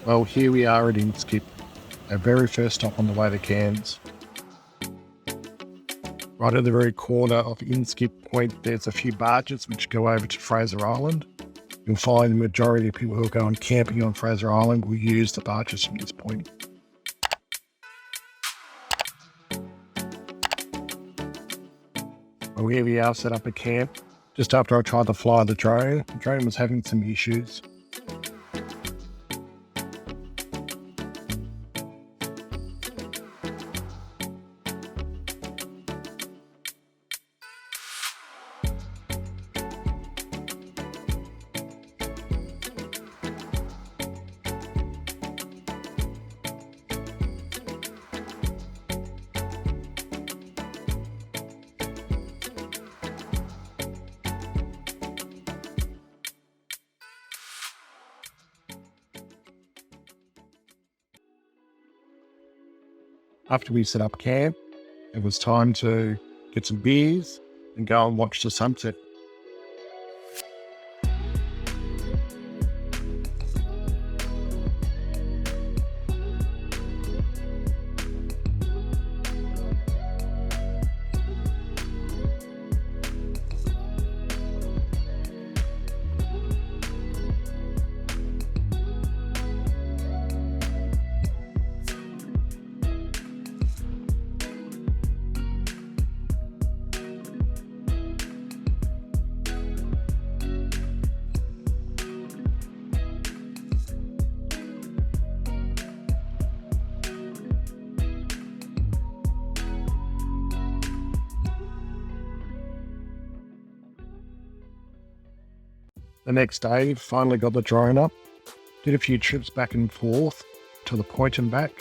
Well, here we are at Inskip, our very first stop on the way to Cairns. Right at the very corner of Inskip Point, there's a few barges which go over to Fraser Island. You'll find the majority of people who are going camping on Fraser Island will use the barges from this point. Well, here we are set up at camp. Just after I tried to fly the drone was having some issues. After we set up camp, it was time to get some beers and go and watch the sunset. The next day, finally got the drone up, did a few trips back and forth to the point and back.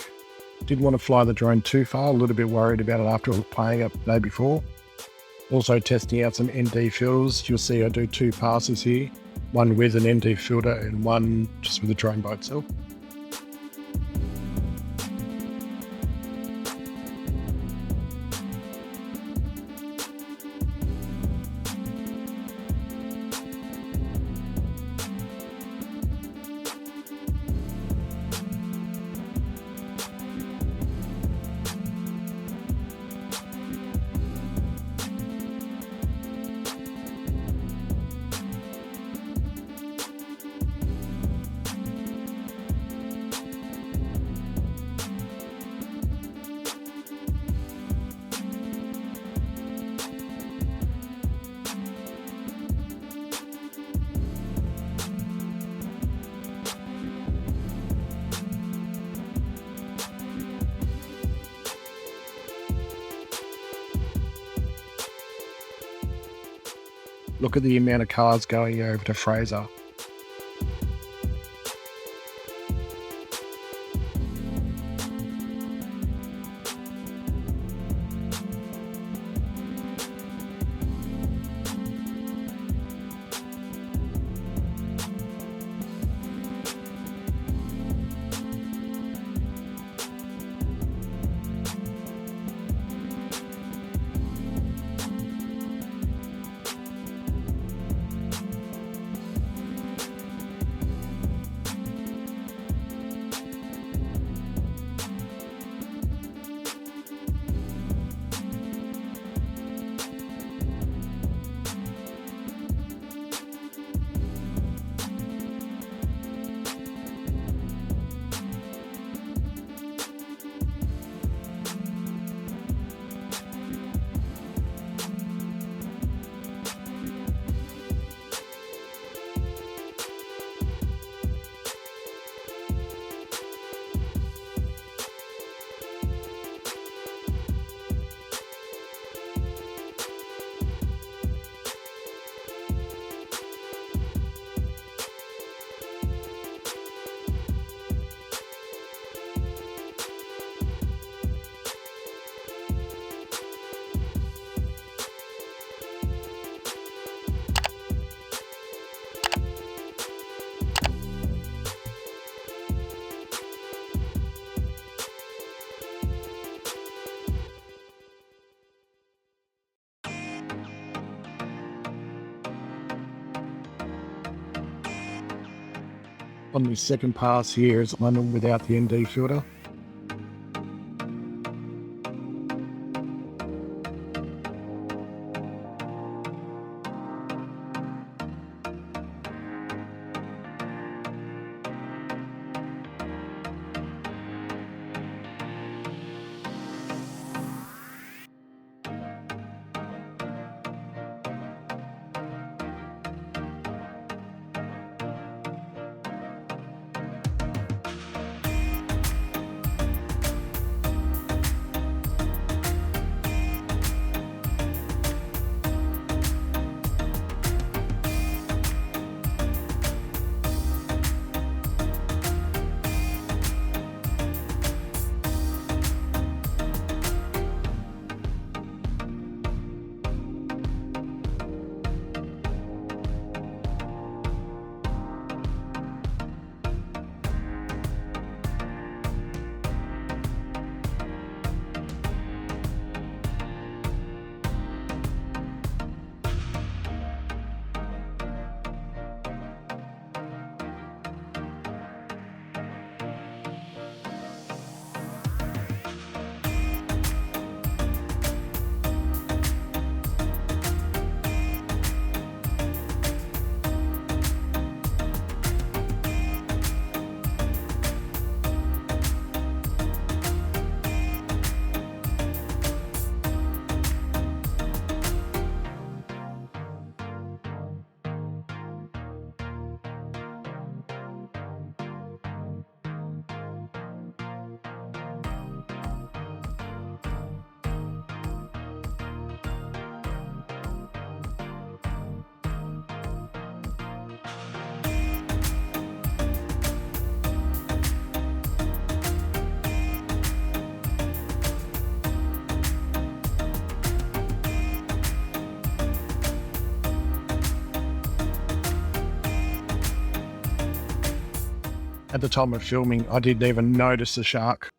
Didn't want to fly the drone too far, a little bit worried about it after I was playing it the day before. Also testing out some ND filters. You'll see I do 2 passes here, one with an ND filter and one just with the drone by itself. Look at the amount of cars going over to Fraser. on the second pass here is London without the ND filter. At the time of filming, I didn't even notice the shark.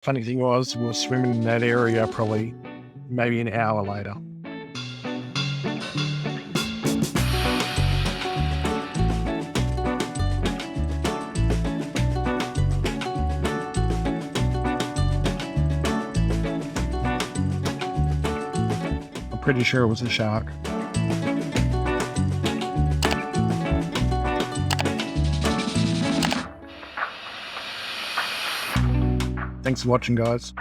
Funny thing was, we were swimming in that area probably maybe an hour later. I'm pretty sure it was a shark. Thanks for watching, guys.